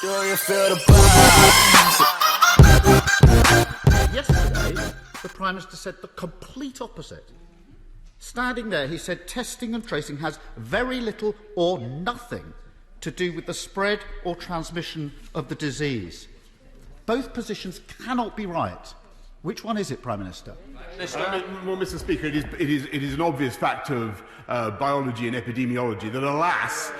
Yesterday, the Prime Minister said the complete opposite. Standing there, he said testing and tracing has very little or nothing to do with the spread or transmission of the disease. Both positions cannot be right. Which one is it, Prime Minister? Well, Mr. Speaker, it is an obvious fact of biology and epidemiology that, alas,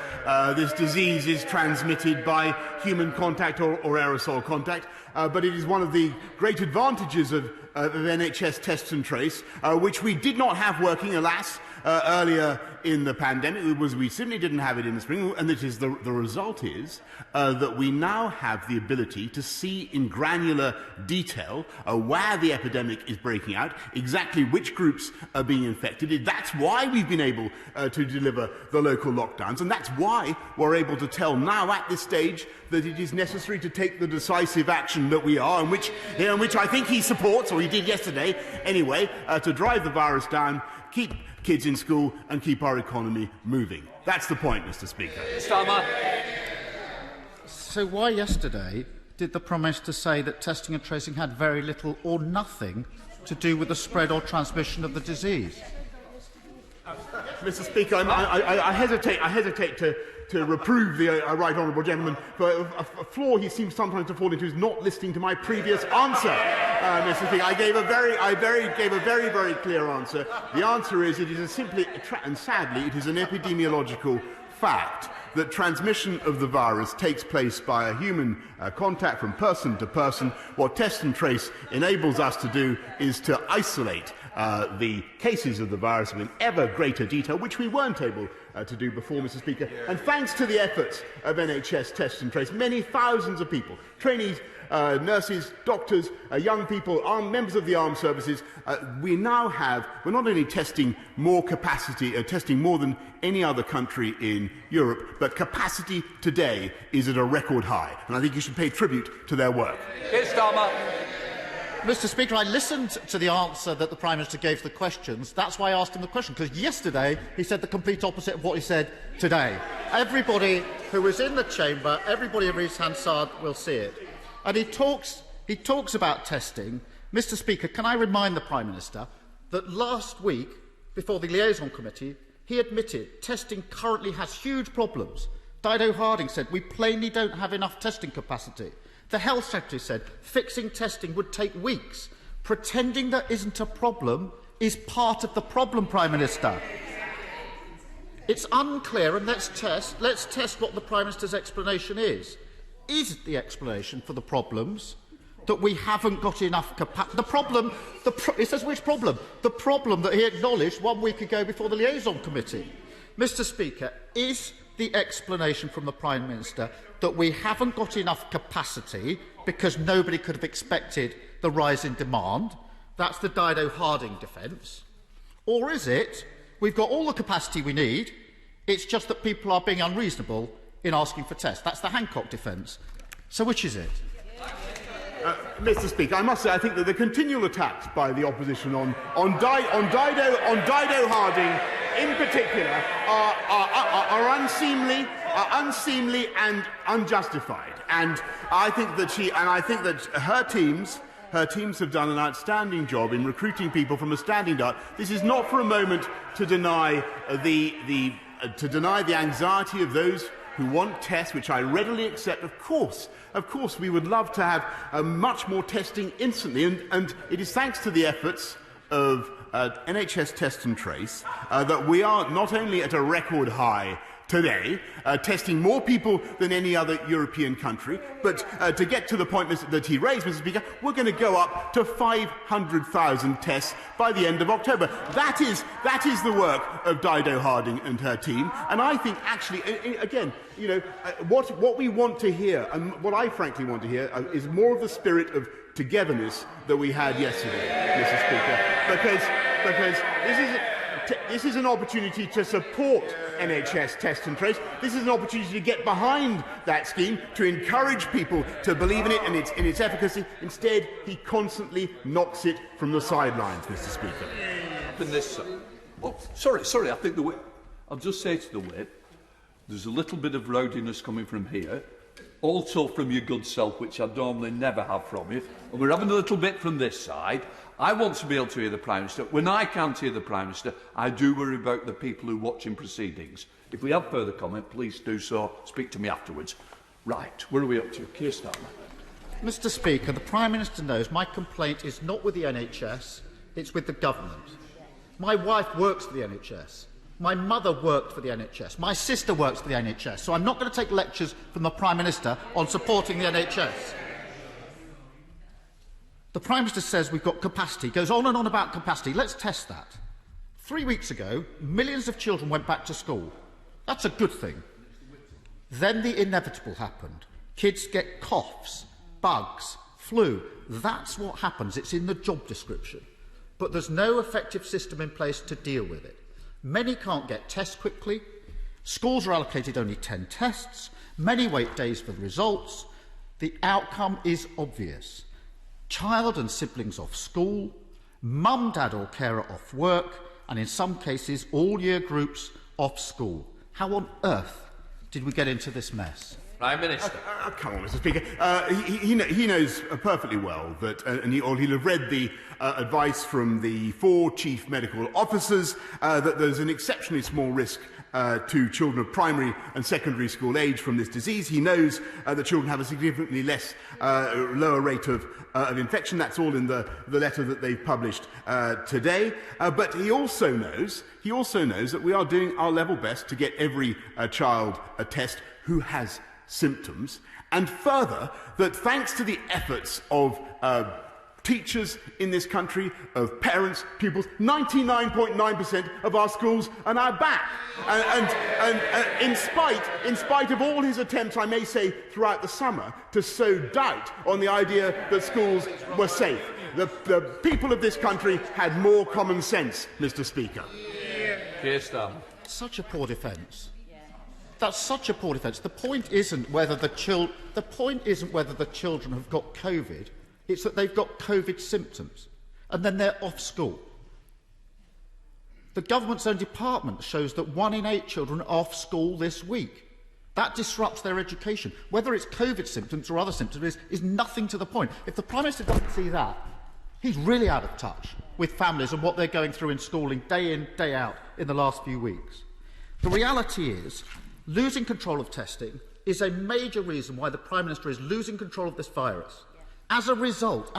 this disease is transmitted by human contact or aerosol contact, but it is one of the great advantages of NHS test and trace, which we did not have working, alas, earlier in the pandemic. We simply didn't have it in the spring, and it is the result is that we now have the ability to see in granular detail where the epidemic is breaking out, exactly which groups are being infected. That's why we've been able to deliver the local lockdowns, and that's why we're able to tell now at this stage that it is necessary to take the decisive action that we are, and which I think he supports, or he did yesterday anyway, to drive the virus down, keep kids in school and keep our economy moving. That's the point, Mr. Speaker. Starmer. So why yesterday did the Prime Minister say that testing and tracing had very little or nothing to do with the spread or transmission of the disease? Mr. Speaker, I hesitate to reprove the right honourable gentleman for a flaw he seems sometimes to fall into is not listening to my previous answer, Mr. Speaker. I gave a very clear answer. The answer is it is simply, and sadly, it is an epidemiological fact that transmission of the virus takes place by a human contact from person to person. What test and trace enables us to do is to isolate the cases of the virus with ever greater detail, which we weren't able to do before, Mr. Speaker. And thanks to the efforts of NHS Test and Trace, many thousands of people, trainees, nurses, doctors, young people, members of the armed services, we're not only testing more capacity, testing more than any other country in Europe, but capacity today is at a record high. And I think you should pay tribute to their work. Keir Starmer. Mr. Speaker, I listened to the answer that the Prime Minister gave to the questions. That's why I asked him the question, because yesterday he said the complete opposite of what he said today. Everybody who was in the chamber, everybody who reads Hansard will see it. And he talks about testing. Mr. Speaker, can I remind the Prime Minister that last week, before the Liaison Committee, he admitted testing currently has huge problems. Dido Harding said we plainly don't have enough testing capacity. The Health Secretary said fixing testing would take weeks. Pretending there isn't a problem is part of the problem, Prime Minister. It's unclear, and let's test what the Prime Minister's explanation is. Is the explanation for the problems that we haven't got enough capacity? It says which problem? The problem that he acknowledged 1 week ago before the Liaison Committee. Mr. Speaker, is the explanation from the Prime Minister that we haven't got enough capacity because nobody could have expected the rise in demand? That's the Dido Harding defence. Or is it we've got all the capacity we need, it's just that people are being unreasonable in asking for tests? That's the Hancock defence. So which is it? Mr. Speaker, I must say I think that the continual attacks by the opposition on Dido Harding in particular are unseemly and unjustified. And I think that her teams have done an outstanding job in recruiting people from a standing start. This is not for a moment to deny the anxiety of those who want tests, which I readily accept. Of course, we would love to have much more testing instantly, and it is thanks to the efforts of NHS Test and Trace that we are not only at a record high today, testing more people than any other European country, but to get to the point that he raised, Mr. Speaker, we're going to go up to 500,000 tests by the end of October. That is the work of Dido Harding and her team, and I think actually, again, what we want to hear, and what I frankly want to hear, is more of the spirit of togetherness that we had yesterday, Mr. Speaker, because this is an opportunity to support NHS Test and Trace. This is an opportunity to get behind that scheme, to encourage people to believe in it and in its efficacy. Instead, he constantly knocks it from the sidelines, Mr. Speaker. Oh, sorry, I think I'll just say to the whip, there's a little bit of rowdiness coming from here. Also from your good self, which I normally never have from you, and we're having a little bit from this side. I want to be able to hear the Prime Minister. When I can't hear the Prime Minister, I do worry about the people who are watching proceedings. If we have further comment, please do so. Speak to me afterwards. Right, where are we up to? Keir Starmer. Mr. Speaker, the Prime Minister knows my complaint is not with the NHS, it's with the government. My wife works for the NHS. My mother worked for the NHS. My sister works for the NHS. So I'm not going to take lectures from the Prime Minister on supporting the NHS. The Prime Minister says we've got capacity, goes on and on about capacity. Let's test that. 3 weeks ago, millions of children went back to school. That's a good thing. Then the inevitable happened. Kids get coughs, bugs, flu. That's what happens. It's in the job description. But there's no effective system in place to deal with it. Many can't get tests quickly. Schools are allocated only 10 tests. Many wait days for the results. The outcome is obvious. Child and siblings off school, mum, dad or carer off work, and in some cases all year groups off school. How on earth did we get into this mess? Prime Minister. Come on, Mr. Speaker. He knows perfectly well that, and he'll have read the advice from the 4 chief medical officers that there's an exceptionally small risk to children of primary and secondary school age from this disease. He knows that children have a significantly lower rate of infection. That's all in the letter that they've published today. But he also knows that we are doing our level best to get every child a test who has symptoms, and further, that thanks to the efforts of teachers in this country, of parents, pupils, 99.9% of our schools are now back. And in spite of all his attempts, I may say, throughout the summer, to sow doubt on the idea that schools were safe. The people of this country had more common sense, Mr. Speaker. Keir Starmer. Such a poor defence. That's such a poor defence. The point isn't whether the children have got COVID. It's that they've got COVID symptoms, and then they're off school. The government's own department shows that 1 in 8 children are off school this week. That disrupts their education. Whether it's COVID symptoms or other symptoms is nothing to the point. If the Prime Minister doesn't see that, he's really out of touch with families and what they're going through in schooling day in, day out in the last few weeks. The reality is, losing control of testing is a major reason why the Prime Minister is losing control of this virus. As a result,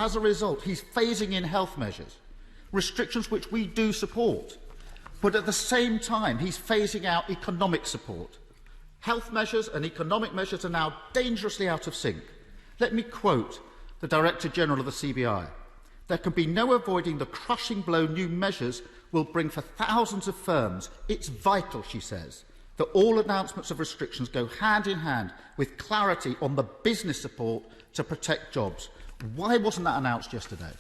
he's phasing in health measures, restrictions which we do support. But at the same time, he's phasing out economic support. Health measures and economic measures are now dangerously out of sync. Let me quote the Director General of the CBI. There can be no avoiding the crushing blow new measures will bring for thousands of firms. It's vital, she says, that all announcements of restrictions go hand in hand with clarity on the business support to protect jobs. Why wasn't that announced yesterday?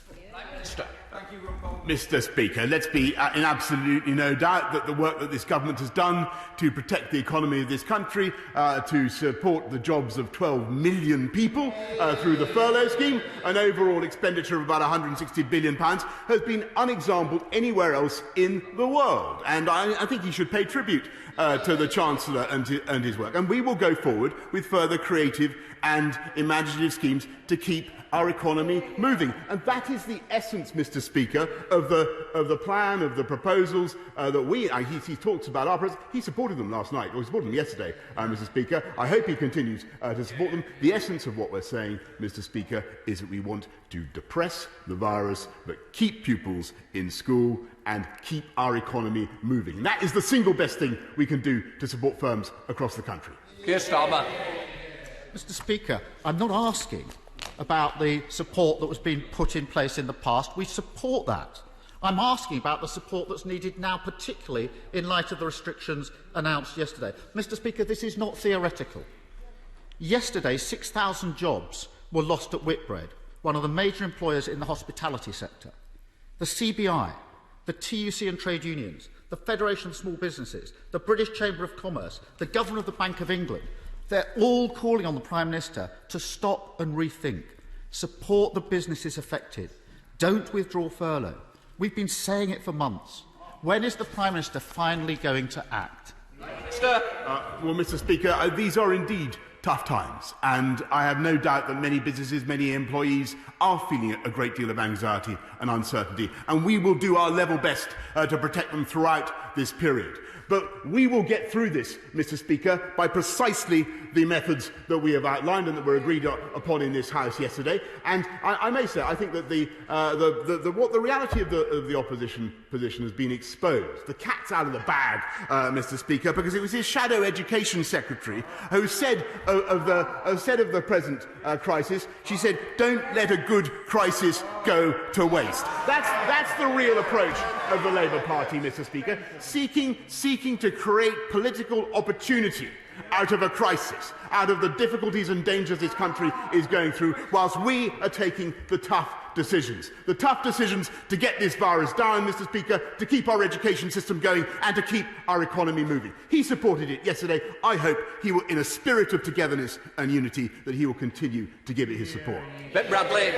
Mr. Speaker, let's be in absolutely no doubt that the work that this government has done to protect the economy of this country, to support the jobs of 12 million people through the furlough scheme, an overall expenditure of about £160 billion, has been unexampled anywhere else in the world. And I think he should pay tribute to the Chancellor and his work. And we will go forward with further creative and imaginative schemes to keep our economy moving. And that is the essence, Mr. Speaker, of the plan, of the proposals that he talks about our president. He supported them last night, or he supported them yesterday, Mr. Speaker. I hope he continues to support them. The essence of what we're saying, Mr. Speaker, is that we want to depress the virus, but keep pupils in school and keep our economy moving. And that is the single best thing we can do to support firms across the country. Keir Starmer. Mr. Speaker, I'm not asking about the support that was being put in place in the past. We support that. I'm asking about the support that's needed now, particularly in light of the restrictions announced yesterday. Mr. Speaker, this is not theoretical. Yesterday, 6,000 jobs were lost at Whitbread, one of the major employers in the hospitality sector. The CBI, the TUC and trade unions, the Federation of Small Businesses, the British Chamber of Commerce, the Governor of the Bank of England, they're all calling on the Prime Minister to stop and rethink. Support the businesses affected. Don't withdraw furlough. We've been saying it for months. When is the Prime Minister finally going to act? Well, Mr. Speaker, these are indeed tough times, and I have no doubt that many businesses, many employees are feeling a great deal of anxiety and uncertainty, and we will do our level best to protect them throughout this period. But we will get through this, Mr. Speaker, by precisely the methods that we have outlined and that were agreed upon in this House yesterday. And I may say, I think that what the reality of the opposition position has been exposed. The cat's out of the bag, Mr. Speaker, because it was his shadow education secretary who said of the present crisis, she said, "Don't let a good crisis go to waste." That's the real approach of the Labour Party, Mr. Speaker, seeking to create political opportunity out of a crisis, out of the difficulties and dangers this country is going through, whilst we are taking the tough decisions. The tough decisions to get this virus down, Mr. Speaker, to keep our education system going and to keep our economy moving. He supported it yesterday. I hope he will, in a spirit of togetherness and unity, that he will continue to give it his support. Bradley.